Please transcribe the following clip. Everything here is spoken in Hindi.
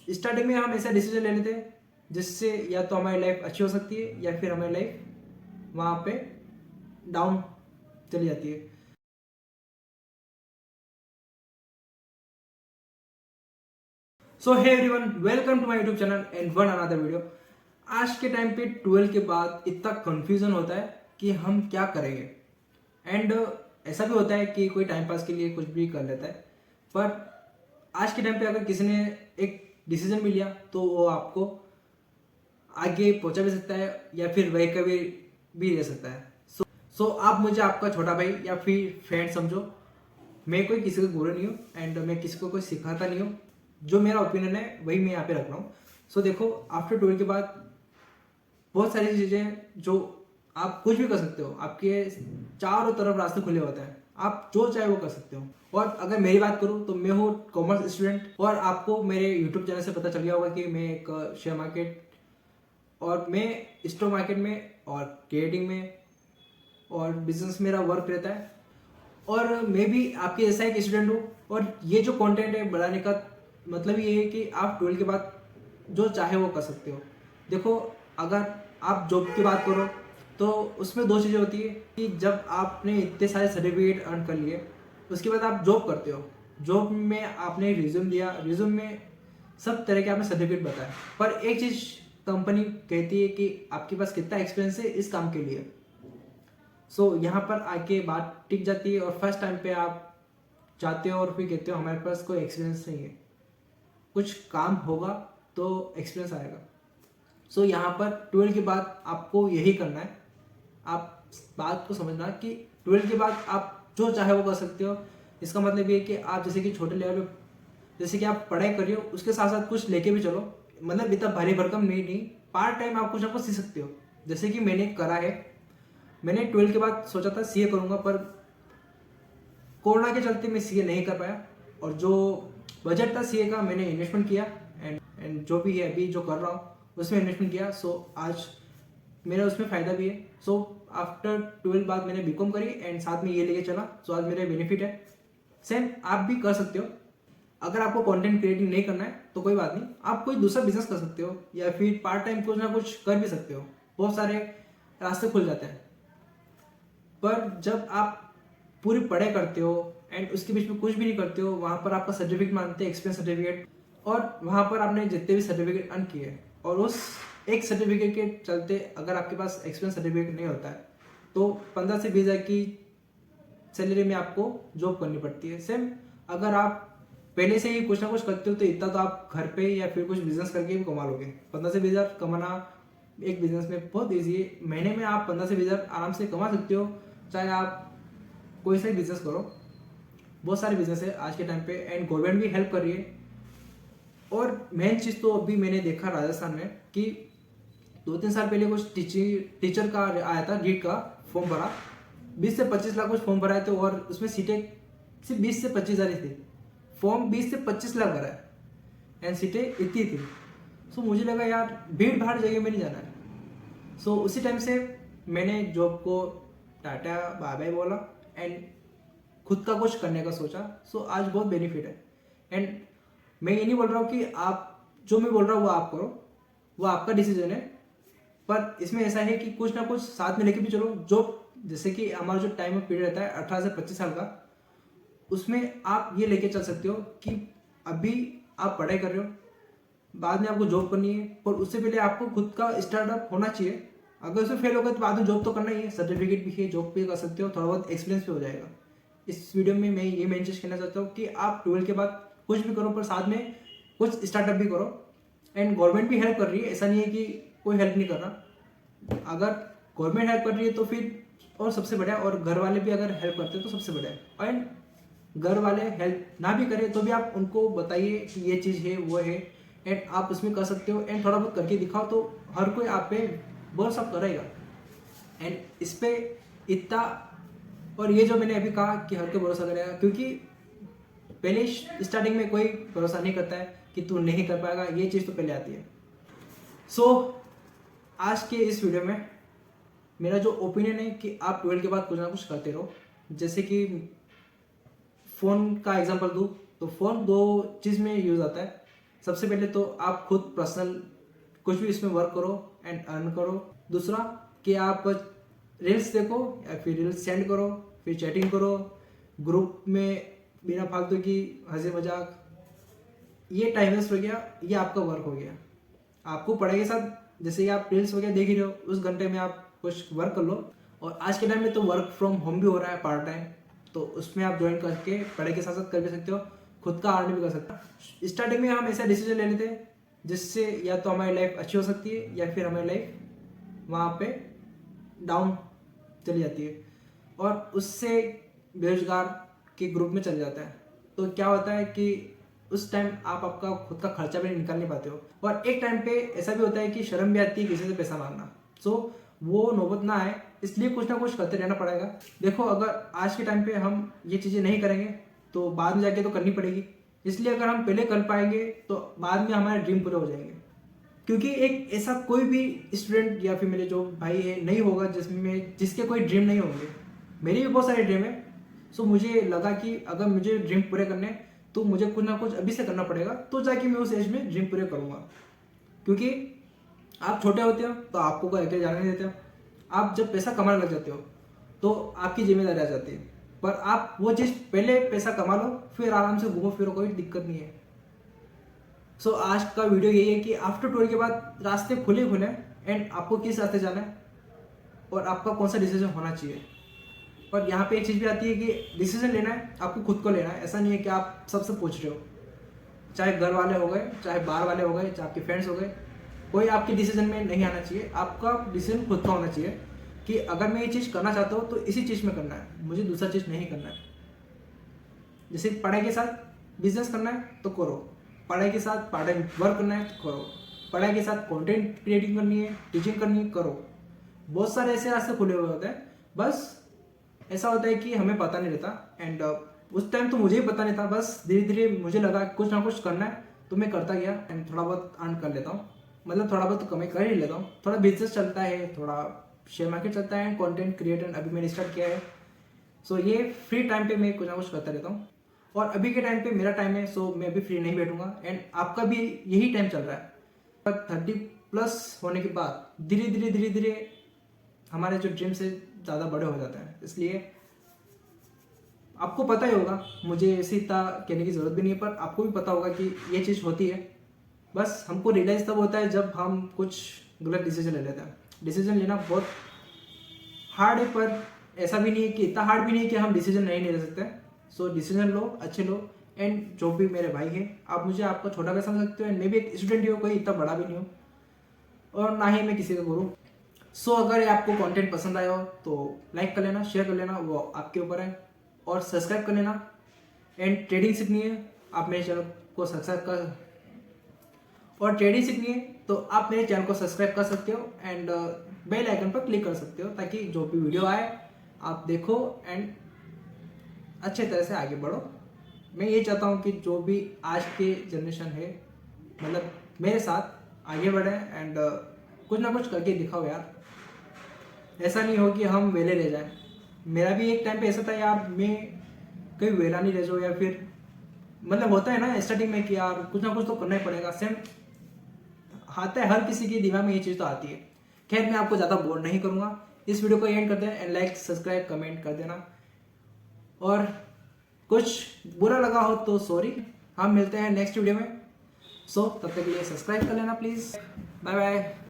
स्टार्टिंग में हम ऐसा डिसीजन ले लेते हैं जिससे या तो हमारी लाइफ अच्छी हो सकती है या फिर हमारी लाइफ वहाँ पे डाउन चली जाती है। So hey everyone, welcome to my YouTube channel and one another video. आज के टाइम पे 12 के बाद इतना कंफ्यूजन होता है कि हम क्या करेंगे। एंड ऐसा भी होता है कि कोई टाइम पास के लिए कुछ भी कर लेता है, पर आज के टाइम पे अगर किसी ने एक डिसीजन भी लिया तो वो आपको आगे पहुंचा भी सकता है या फिर वही कभी भी रह सकता है। सो आप मुझे आपका छोटा भाई या फिर फ्रेंड समझो। मैं कोई किसी का गुरु नहीं हूँ एंड मैं किसी को कोई सिखाता नहीं हूँ। जो मेरा ओपिनियन है वही मैं यहाँ पे रख रहा हूँ। सो देखो, आफ्टर 12 के बाद बहुत सारी चीज़ें हैं जो आप कुछ भी कर सकते हो। आपके चारों तरफ रास्ते खुले होते हैं, आप जो चाहे वो कर सकते हो। और अगर मेरी बात करूँ तो मैं हूँ कॉमर्स स्टूडेंट, और आपको मेरे यूट्यूब चैनल से पता चल गया होगा कि मैं एक शेयर मार्केट और मैं स्टॉक मार्केट में और ट्रेडिंग में और बिजनेस मेरा वर्क रहता है। और मैं भी आपके जैसा एक स्टूडेंट हूँ, और ये जो कंटेंट है बढ़ाने का मतलब ये है कि आप 12 के बाद जो चाहे वो कर सकते हो। देखो, अगर आप जॉब की बात करो तो उसमें दो चीज़ें होती है कि जब आपने इतने सारे सर्टिफिकेट अर्न कर लिए उसके बाद आप जॉब करते हो। जॉब में आपने रिज्यूम दिया, रिज्यूम में सब तरह के आपने सर्टिफिकेट बताया, पर एक चीज़ कंपनी कहती है कि आपके पास कितना एक्सपीरियंस है इस काम के लिए। सो यहाँ पर आके बात टिक जाती है और फर्स्ट टाइम पे आप जाते हो और फिर कहते हो हमारे पास कोई एक्सपीरियंस नहीं है, कुछ काम होगा तो एक्सपीरियंस आएगा। सो यहाँ पर 12 के बाद आपको यही करना है। आप बात को समझना कि 12 के बाद आप जो चाहे वो कर सकते हो। इसका मतलब ये है कि आप जैसे कि छोटे लेवल पे जैसे कि आप पढ़ाई कर रहे हो उसके साथ साथ कुछ लेके भी चलो। मतलब इतना भारी भरकम नहीं, पार्ट टाइम आप कुछ ना कुछ सीख सकते हो। जैसे कि मैंने करा है, मैंने 12 के बाद सोचा था सीए करूँगा, पर कोरोना के चलते मैं सीए नहीं कर पाया। और जो बजट था सीए का मैंने इन्वेस्टमेंट किया, एंड जो भी है अभी जो कर रहा हूँ उसमें इन्वेस्टमेंट किया। सो आज मेरा उसमें फ़ायदा भी है। सो आफ्टर 12 बाद मैंने बीकॉम करी एंड साथ में ये लेके चला। सो आज मेरे बेनिफिट है। सेम आप भी कर सकते हो। अगर आपको कंटेंट क्रिएटिंग नहीं करना है तो कोई बात नहीं, आप कोई दूसरा बिजनेस कर सकते हो या फिर पार्ट टाइम कुछ ना कुछ कर भी सकते हो। बहुत सारे रास्ते खुल जाते हैं। पर जब आप पूरी पढ़ाई करते हो एंड उसके बीच में कुछ भी नहीं करते हो, वहाँ पर आपका सर्टिफिकेट मांगते हैं, एक्सपीरियंस सर्टिफिकेट, और वहाँ पर आपने जितने भी सर्टिफिकेट अर्न किए और उस एक सर्टिफिकेट के चलते अगर आपके पास एक्सपीरियंस सर्टिफिकेट नहीं होता है तो 15 से 20 हज़ार की सैलरी में आपको जॉब करनी पड़ती है। सेम अगर आप पहले से ही कुछ ना कुछ करते हो तो इतना तो आप घर पे या फिर कुछ बिजनेस करके भी कमा लोगे। 15 से 20 हज़ार कमाना एक बिजनेस में बहुत ईजी है। महीने में आप 15 से 20 हज़ार आराम से कमा सकते हो, चाहे आप कोई सा बिजनेस करो। बहुत सारे बिजनेस है आज के टाइम पे एंड गवर्नमेंट भी हेल्प कर रही है। और मेन चीज़ तो अभी मैंने देखा राजस्थान में कि 2-3 साल पहले कुछ टीचर का आया था, नीट का फॉर्म भरा, 20 से 25 लाख कुछ फॉर्म भराए थे और उसमें सीटें सिर्फ 20 से 25 हज़ार ही थी। फॉर्म 20 से 25 लाख भरा है एंड सीटें इतनी थी। सो मुझे लगा यार भीड़ भाड़ जगह में नहीं जाना है। सो उसी टाइम से मैंने जॉब को टाटा बाय बाय बोला एंड खुद का कुछ करने का सोचा। सो आज बहुत बेनिफिट है। एंड मैं ये नहीं बोल रहा हूँ कि आप जो मैं बोल रहा हूँ वो आप करो, वो आपका डिसीजन है, पर इसमें ऐसा है कि कुछ ना कुछ साथ में लेके भी चलो। जो जैसे कि हमारा जो टाइम ऑफ पीरियड रहता है 18 से 25 साल का, उसमें आप ये लेके चल सकते हो कि अभी आप पढ़ाई कर रहे हो, बाद में आपको जॉब करनी है, पर उससे पहले आपको खुद का स्टार्टअप होना चाहिए। अगर उसमें फेल होगा तो बाद में जॉब तो करना ही है, सर्टिफिकेट भी है, जॉब भी कर सकते हो, थोड़ा बहुत एक्सपीरियंस भी हो जाएगा। इस वीडियो में मैं ये मैसेज कहना चाहता हूँ कि आप 12 के बाद कुछ भी करो पर साथ में कुछ स्टार्टअप भी करो। एंड गवर्नमेंट भी हेल्प कर रही है, ऐसा नहीं है कि कोई हेल्प नहीं कर रहा। अगर गवर्नमेंट हेल्प कर रही है तो फिर और सबसे बढ़िया, और घर वाले भी अगर हेल्प करते हैं तो सबसे बढ़िया। एंड घर वाले हेल्प ना भी करें तो भी आप उनको बताइए कि ये चीज़ है वो है एंड आप उसमें कर सकते हो एंड थोड़ा बहुत करके दिखाओ तो हर कोई आप पे भरोसा करेगा। एंड इस पे इतना, और ये जो मैंने अभी कहा कि हर कोई भरोसा करेगा, क्योंकि पहले स्टार्टिंग में कोई भरोसा नहीं करता है कि तू नहीं कर पाएगा, ये चीज़ तो पहले आती है। सो आज के इस वीडियो में मेरा जो ओपिनियन है कि आप 12 के बाद कुछ ना कुछ करते रहो। जैसे कि फ़ोन का एग्जांपल दूँ तो फ़ोन दो चीज़ में यूज़ आता है। सबसे पहले तो आप खुद पर्सनल कुछ भी इसमें वर्क करो एंड अर्न करो। दूसरा कि आप रील्स देखो या फिर रील्स सेंड करो, फिर चैटिंग करो ग्रुप में बिना फालतू की हंसी मजाक, ये टाइम वेस्ट हो गया, ये आपका वर्क हो गया। आपको पढ़ाई के साथ जैसे कि आप रील्स वगैरह देख ही रहे हो, उस घंटे में आप कुछ वर्क कर लो। और आज के टाइम में तो वर्क फ्रॉम होम भी हो रहा है पार्ट टाइम, तो उसमें आप ज्वाइन करके पढ़ाई के साथ साथ कर भी सकते हो, खुद का अर्न भी कर सकते हो। स्टार्टिंग में हम ऐसा डिसीजन ले लेते हैं जिससे या तो हमारी लाइफ अच्छी हो सकती है या फिर हमारी लाइफ वहाँ पे डाउन चली जाती है और उससे बेरोजगार के ग्रुप में चल जाता है। तो क्या होता है कि उस टाइम आप आपका खुद का खर्चा भी निकाल नहीं पाते हो और एक टाइम पे ऐसा भी होता है कि शर्म भी आती है किसी से पैसा मांगना। सो वो नौबत ना आए इसलिए कुछ ना कुछ करते रहना पड़ेगा। देखो अगर आज के टाइम पे हम ये चीज़ें नहीं करेंगे तो बाद में जाके तो करनी पड़ेगी, इसलिए अगर हम पहले कर पाएंगे तो बाद में हमारे ड्रीम पूरे हो जाएंगे। क्योंकि एक ऐसा कोई भी स्टूडेंट या फिर मेरे जो भाई है नहीं होगा जिसमें जिसके कोई ड्रीम नहीं होंगे। मेरी भी बहुत सारे ड्रीम है। सो मुझे लगा कि अगर मुझे ड्रीम पूरे करने तो मुझे कुछ ना कुछ अभी से करना पड़ेगा, तो जाके मैं उस एज में ड्रीम पूरे करूँगा। क्योंकि आप छोटे होते हो तो आपको कोई अकेले जाने नहीं देते हो, आप जब पैसा कमाने लग जाते हो तो आपकी जिम्मेदारी आ जाती है। पर आप वो चीज़ पहले पैसा कमा लो फिर आराम से घूमो फिरो, कोई दिक्कत नहीं है। सो आज का वीडियो यही है कि आफ्टर 12 के बाद रास्ते खुले खुले एंड आपको किस रास्ते जाना है और आपका कौन सा डिसीजन होना चाहिए। पर यहाँ पे एक चीज़ भी आती है कि डिसीजन लेना है आपको खुद को लेना है। ऐसा नहीं है कि आप सबसे पूछ रहे हो, चाहे घर वाले हो गए, चाहे बाहर वाले हो गए, चाहे आपके फ्रेंड्स हो गए, कोई आपके डिसीजन में नहीं आना चाहिए। आपका डिसीजन खुद का होना चाहिए कि अगर मैं ये चीज़ करना चाहता हूँ तो इसी चीज़ में करना है, मुझे दूसरा चीज़ नहीं करना है। जैसे पढ़ाई के साथ बिजनेस करना है तो करो, पढ़ाई के साथ पार्ट टाइम वर्क करना है तो करो, पढ़ाई के साथ कंटेंट क्रिएटिंग करनी है, टीचिंग करनी है, करो। बहुत सारे ऐसे रास्ते खुले हुए होते हैं। बस ऐसा होता है कि हमें पता नहीं रहता एंड उस टाइम तो मुझे ही पता नहीं था। बस धीरे धीरे मुझे लगा कुछ ना कुछ करना है तो मैं करता गया एंड थोड़ा बहुत अर्न कर लेता हूँ, मतलब थोड़ा बहुत तो कमाई कर ही लेता हूँ। थोड़ा बिजनेस चलता है, थोड़ा शेयर मार्केट चलता है, कंटेंट क्रिएटर अभी मैंने स्टार्ट किया है। सो ये फ्री टाइम पे मैं कुछ ना कुछ करता रहता हूँ और अभी के टाइम पे मेरा टाइम है, सो मैं अभी फ्री नहीं बैठूंगा एंड आपका भी यही टाइम चल रहा है। 30+ होने के बाद धीरे धीरे हमारे जो ड्रीम से ज़्यादा बड़े हो जाते हैं। इसलिए आपको पता ही होगा, मुझे ऐसे इतना कहने की ज़रूरत भी नहीं है, पर आपको भी पता होगा कि ये चीज़ होती है। बस हमको रियलाइज़ तब होता है जब हम कुछ गलत डिसीजन ले लेते हैं। डिसीजन लेना बहुत हार्ड है, पर ऐसा भी नहीं है कि इतना हार्ड भी नहीं है कि हम डिसीजन नहीं ले सकते। सो डिसीजन लो, अच्छे लो। एंड जो भी मेरे भाई है, आप मुझे आपको छोटा भी समझ सकते हो एंड मैं भी एक स्टूडेंट ही हूँ, कोई इतना बड़ा भी नहीं हूँ और ना ही मैं किसी का गुरु। सो अगर आपको कंटेंट पसंद आया हो तो लाइक कर लेना, शेयर कर लेना, वो आपके ऊपर है, और सब्सक्राइब कर लेना। एंड ट्रेडिंग सीखनी है आप मेरे चैनल को सब्सक्राइब कर, और ट्रेडिंग सीखनी है तो आप मेरे चैनल को सब्सक्राइब कर सकते हो एंड बेल आइकन पर क्लिक कर सकते हो, ताकि जो भी वीडियो आए आप देखो एंड अच्छे तरह से आगे बढ़ो। मैं ये चाहता हूँ कि जो भी आज के जनरेशन है, मतलब मेरे साथ आगे बढ़े एंड कुछ ना कुछ करके दिखाओ यार। ऐसा नहीं हो कि हम वेले रह जाएं। मेरा भी एक टाइम पे ऐसा था यार, मैं कहीं वेला नहीं रह जाऊँ, या फिर मतलब होता है ना स्टार्टिंग में कि यार कुछ ना कुछ तो करना ही पड़ेगा। सेम आता है, हर किसी के दिमाग में ये चीज़ तो आती है। खैर मैं आपको ज़्यादा बोर नहीं करूँगा, इस वीडियो को एंड कर दें एंड लाइक सब्सक्राइब कमेंट कर देना। और कुछ बुरा लगा हो तो सॉरी, हम मिलते हैं नेक्स्ट वीडियो में। सो तब तक के लिए सब्सक्राइब कर लेना प्लीज़। Bye bye.